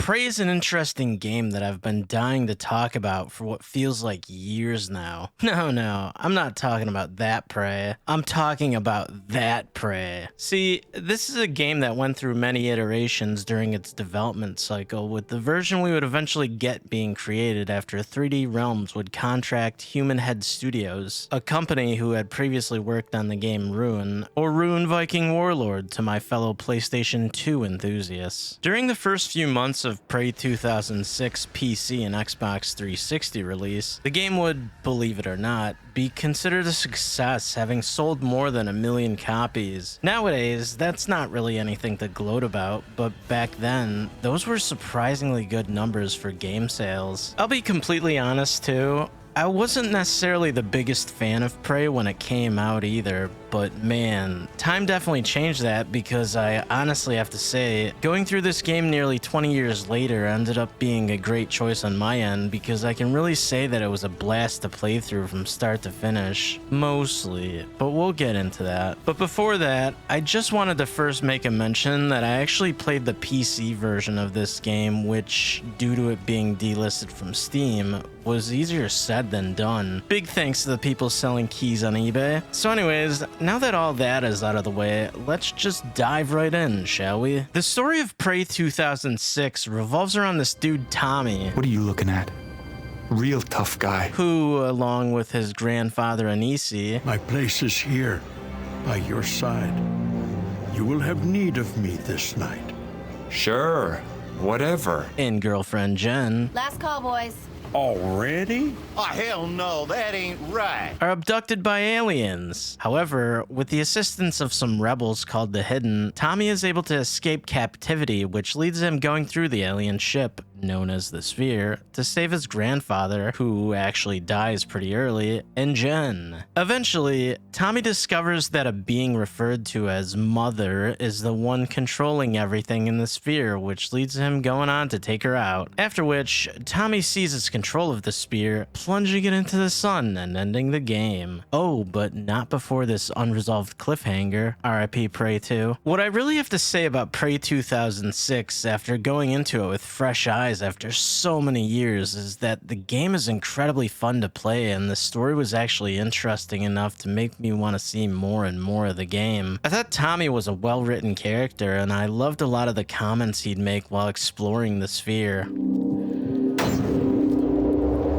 Prey is an interesting game that I've been dying to talk about for what feels like years now. No, I'm not talking about that Prey. I'm talking about that Prey. See, this is a game that went through many iterations during its development cycle, with the version we would eventually get being created after 3D Realms would contract Human Head Studios, a company who had previously worked on the game Ruin, or Ruin Viking Warlord to my fellow PlayStation 2 enthusiasts. During the first few months of Prey 2006 PC and Xbox 360 release, the game would, believe it or not, be considered a success, having sold more than 1 million copies. Nowadays, that's not really anything to gloat about, but back then, those were surprisingly good numbers for game sales. I'll be completely honest too, I wasn't necessarily the biggest fan of Prey when it came out either, but man, time definitely changed that, because I honestly have to say, going through this game nearly 20 years later ended up being a great choice on my end, because I can really say that it was a blast to play through from start to finish. Mostly, but we'll get into that. But before that, I just wanted to first make a mention that I actually played the PC version of this game, which, due to it being delisted from Steam, was easier said than done. Big thanks to the people selling keys on eBay. So anyways, now that all that is out of the way, let's just dive right in, shall we? The story of Prey 2006 revolves around this dude Tommy. What are you looking at? Real tough guy. Who, along with his grandfather Anisi, My place is here, by your side. You will have need of me this night. Sure, whatever. and girlfriend Jen, Last call, boys. Already? Oh, hell no, that ain't right. are abducted by aliens. However, with the assistance of some rebels called the Hidden, Tommy is able to escape captivity, which leads him going through the alien ship, known as the Sphere, to save his grandfather, who actually dies pretty early, and Jen. Eventually, Tommy discovers that a being referred to as Mother is the one controlling everything in the Sphere, which leads him going on to take her out. After which, Tommy seizes control of the Sphere, plunging it into the sun and ending the game. Oh, but not before this unresolved cliffhanger, RIP Prey 2. What I really have to say about Prey 2006 after going into it with fresh eyes after so many years is that the game is incredibly fun to play, and the story was actually interesting enough to make me want to see more and more of the game. I thought Tommy was a well-written character, and I loved a lot of the comments he'd make while exploring the Sphere.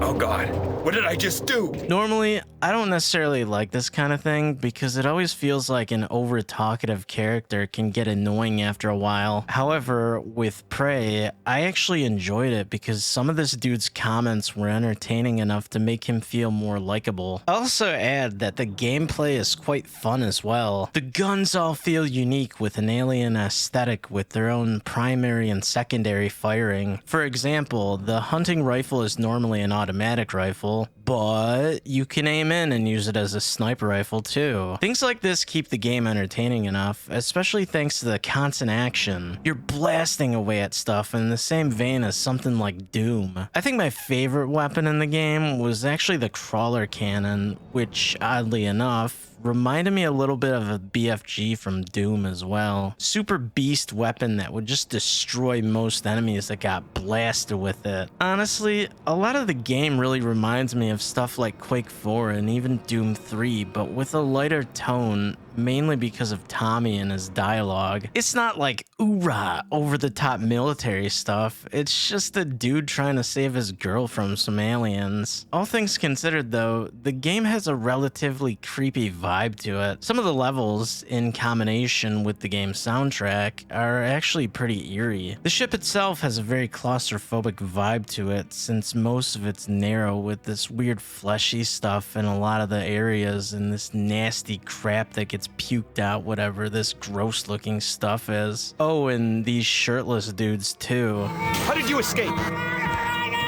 Oh God, what did I just do? Normally, I don't necessarily like this kind of thing because it always feels like an over-talkative character can get annoying after a while. However, with Prey, I actually enjoyed it because some of this dude's comments were entertaining enough to make him feel more likable. I'll also add that the gameplay is quite fun as well. The guns all feel unique with an alien aesthetic with their own primary and secondary firing. For example, the hunting rifle is normally an automatic rifle, but you can aim in and use it as a sniper rifle too. Things like this keep the game entertaining enough, especially thanks to the constant action. You're blasting away at stuff in the same vein as something like Doom. I think my favorite weapon in the game was actually the crawler cannon, which oddly enough reminded me a little bit of a BFG from Doom as well. Super beast weapon that would just destroy most enemies that got blasted with it. Honestly, a lot of the game really reminds me of stuff like Quake 4 and even Doom 3, but with a lighter tone, mainly because of Tommy and his dialogue. It's not like oorah over-the-top military stuff, it's just a dude trying to save his girl from some aliens. All things considered though, the game has a relatively creepy vibe to it. Some of the levels, in combination with the game's soundtrack, are actually pretty eerie. The ship itself has a very claustrophobic vibe to it, since most of it's narrow with this weird fleshy stuff in a lot of the areas and this nasty crap that gets puked out, whatever this gross looking stuff is. Oh, and these shirtless dudes too. How did you escape?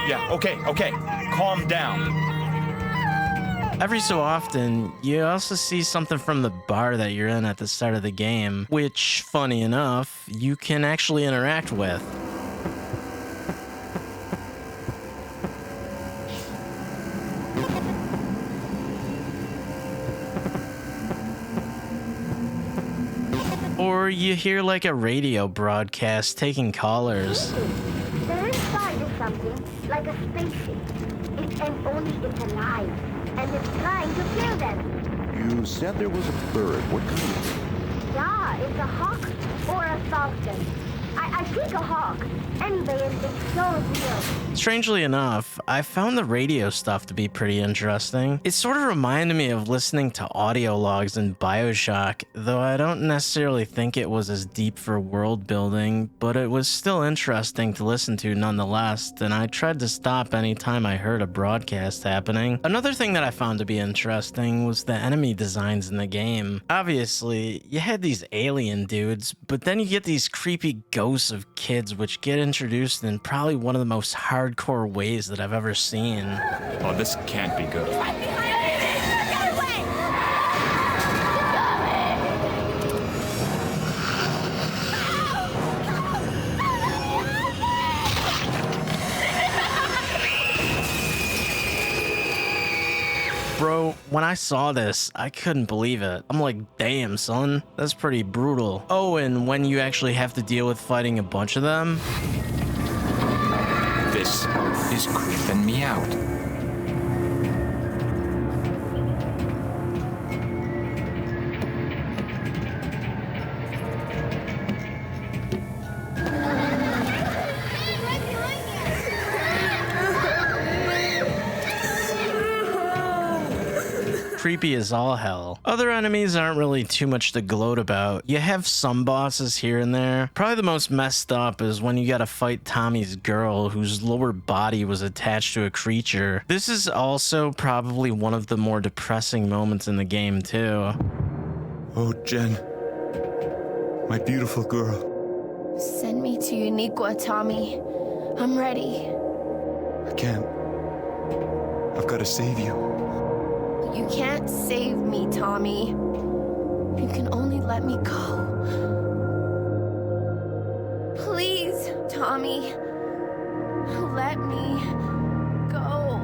Yeah, okay. Calm down. Every so often, you also see something from the bar that you're in at the start of the game, which, funny enough, you can actually interact with. Or you hear like a radio broadcast taking callers. something, like a spaceship. And only it's alive, and it's trying to kill them. You said there was a bird. What kind? Yeah, it's a hawk or a falcon. I think a hawk. Anyway, it's so real. Strangely enough, I found the radio stuff to be pretty interesting. It sort of reminded me of listening to audio logs in BioShock, though I don't necessarily think it was as deep for world building, but it was still interesting to listen to nonetheless, and I tried to stop anytime I heard a broadcast happening. Another thing that I found to be interesting was the enemy designs in the game. Obviously, you had these alien dudes, but then you get these creepy ghosts of kids which get introduced in probably one of the most hardcore ways that I've ever seen. Oh, this can't be good. Bro, when I saw this, I couldn't believe it. I'm like, damn, son, that's pretty brutal. Oh, and when you actually have to deal with fighting a bunch of them. This is creeping me out. Creepy as all hell. Other enemies aren't really too much to gloat about. You have some bosses here and there. Probably the most messed up is when you gotta fight Tommy's girl, whose lower body was attached to a creature. This is also probably one of the more depressing moments in the game too. Oh, Jen. My beautiful girl. Send me to Uniqua, Tommy. I'm ready. I can't. I've got to save you. You can't save me, Tommy. You can only let me go. Please, Tommy. Let me go.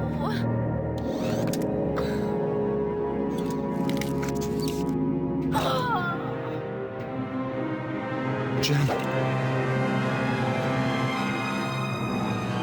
Jen.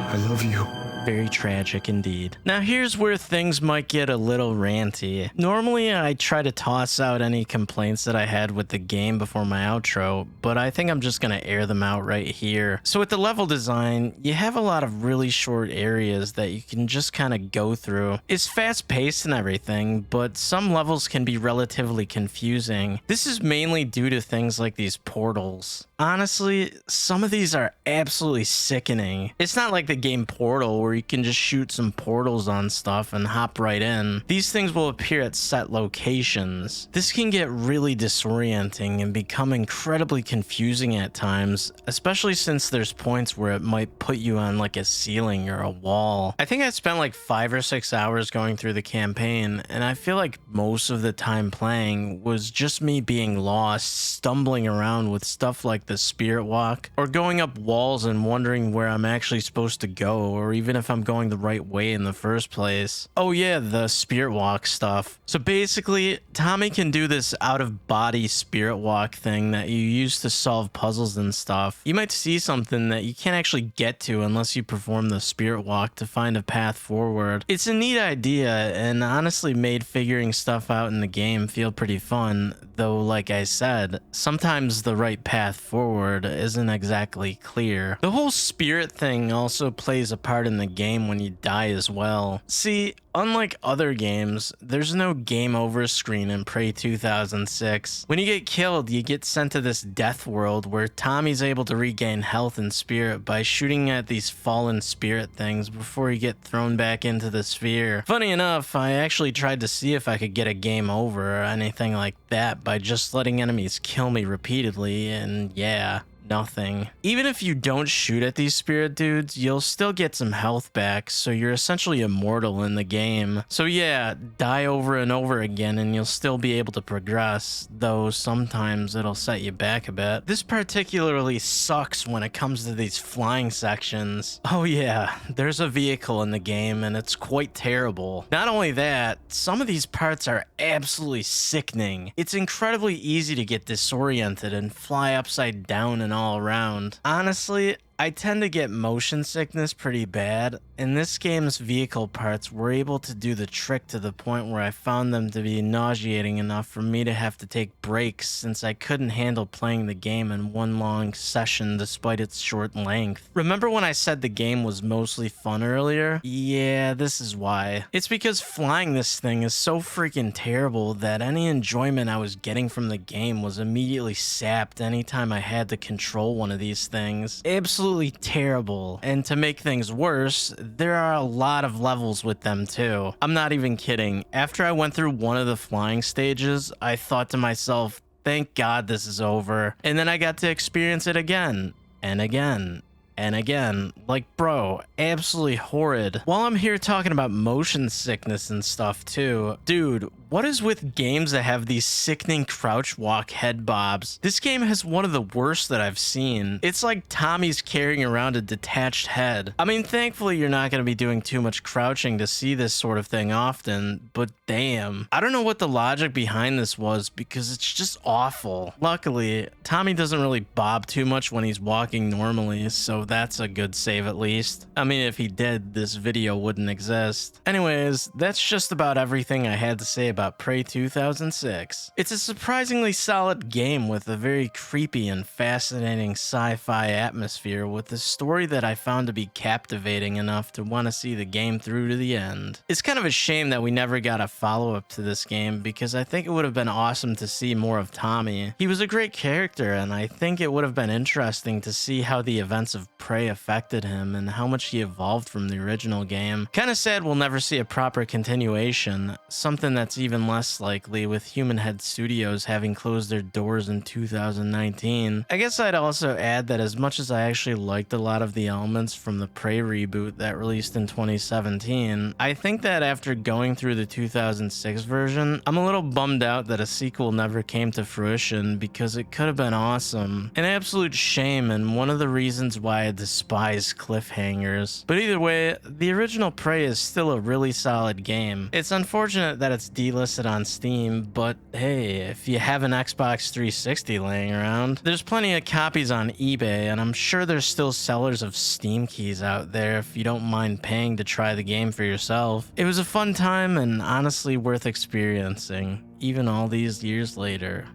I love you. Very tragic indeed. Now here's where things might get a little ranty. Normally I try to toss out any complaints that I had with the game before my outro, but I think I'm just gonna air them out right here. So with the level design, you have a lot of really short areas that you can just kind of go through. It's fast paced and everything, but some levels can be relatively confusing. This is mainly due to things like these portals. Honestly, some of these are absolutely sickening. It's not like the game Portal where you can just shoot some portals on stuff and hop right in. These things will appear at set locations. This can get really disorienting and become incredibly confusing at times, especially since there's points where it might put you on like a ceiling or a wall. I think I spent like 5 or 6 hours going through the campaign, and I feel like most of the time playing was just me being lost, stumbling around with stuff like the spirit walk, or going up walls and wondering where I'm actually supposed to go, or even if I'm going the right way in the first place. Oh yeah, the spirit walk stuff. So basically, Tommy can do this out-of-body spirit walk thing that you use to solve puzzles and stuff. You might see something that you can't actually get to unless you perform the spirit walk to find a path forward. It's a neat idea, and honestly made figuring stuff out in the game feel pretty fun, though like I said, sometimes the right path forward isn't exactly clear. The whole spirit thing also plays a part in the game when you die as well. See, unlike other games, there's no game over screen in Prey 2006. When you get killed, you get sent to this death world where Tommy's able to regain health and spirit by shooting at these fallen spirit things before you get thrown back into the sphere. Funny enough, I actually tried to see if I could get a game over or anything like that by just letting enemies kill me repeatedly, and yeah, nothing. Even if you don't shoot at these spirit dudes, you'll still get some health back, so you're essentially immortal in the game. So yeah, die over and over again and you'll still be able to progress, though sometimes it'll set you back a bit. This particularly sucks when it comes to these flying sections. Oh yeah, there's a vehicle in the game and it's quite terrible. Not only that, some of these parts are absolutely sickening. It's incredibly easy to get disoriented and fly upside down and all around. Honestly, I tend to get motion sickness pretty bad, and this game's vehicle parts were able to do the trick to the point where I found them to be nauseating enough for me to have to take breaks since I couldn't handle playing the game in one long session despite its short length. Remember when I said the game was mostly fun earlier? Yeah, this is why. It's because flying this thing is so freaking terrible that any enjoyment I was getting from the game was immediately sapped anytime I had to control one of these things. Absolutely terrible. And to make things worse, there are a lot of levels with them too. I'm not even kidding. After I went through one of the flying stages, I thought to myself, thank God this is over. And then I got to experience it again and again and again. Like, bro, absolutely horrid. While I'm here talking about motion sickness and stuff too, dude, what is with games that have these sickening crouch walk head bobs? This game has one of the worst that I've seen. It's like Tommy's carrying around a detached head. I mean, thankfully you're not going to be doing too much crouching to see this sort of thing often, but damn. I don't know what the logic behind this was because it's just awful. Luckily, Tommy doesn't really bob too much when he's walking normally, so that's a good save at least. I mean, if he did, this video wouldn't exist. Anyways, that's just about everything I had to say about Prey 2006. It's a surprisingly solid game with a very creepy and fascinating sci-fi atmosphere with a story that I found to be captivating enough to want to see the game through to the end. It's kind of a shame that we never got a follow-up to this game because I think it would have been awesome to see more of Tommy. He was a great character and I think it would have been interesting to see how the events of Prey affected him and how much he evolved from the original game. Kinda sad we'll never see a proper continuation, something that's even less likely with Human Head Studios having closed their doors in 2019. I guess I'd also add that as much as I actually liked a lot of the elements from the Prey reboot that released in 2017, I think that after going through the 2006 version, I'm a little bummed out that a sequel never came to fruition because it could have been awesome. An absolute shame and one of the reasons why I despise cliffhangers. But either way, the original Prey is still a really solid game. It's unfortunate that it's delisted on Steam, but hey, if you have an Xbox 360 laying around, there's plenty of copies on eBay, and I'm sure there's still sellers of Steam keys out there if you don't mind paying to try the game for yourself. It was a fun time and honestly worth experiencing, even all these years later.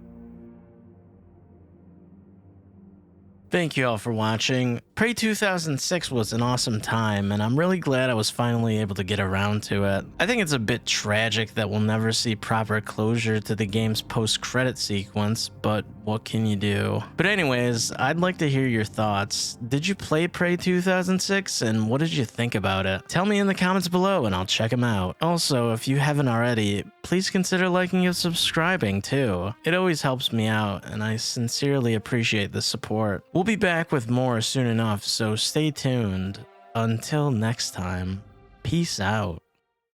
Thank you all for watching. Prey 2006 was an awesome time, and I'm really glad I was finally able to get around to it. I think it's a bit tragic that we'll never see proper closure to the game's post-credit sequence, but what can you do? But anyways, I'd like to hear your thoughts. Did you play Prey 2006, and what did you think about it? Tell me in the comments below, and I'll check them out. Also, if you haven't already, please consider liking and subscribing too. It always helps me out, and I sincerely appreciate the support. We'll be back with more soon enough, so stay tuned. Until next time, peace out.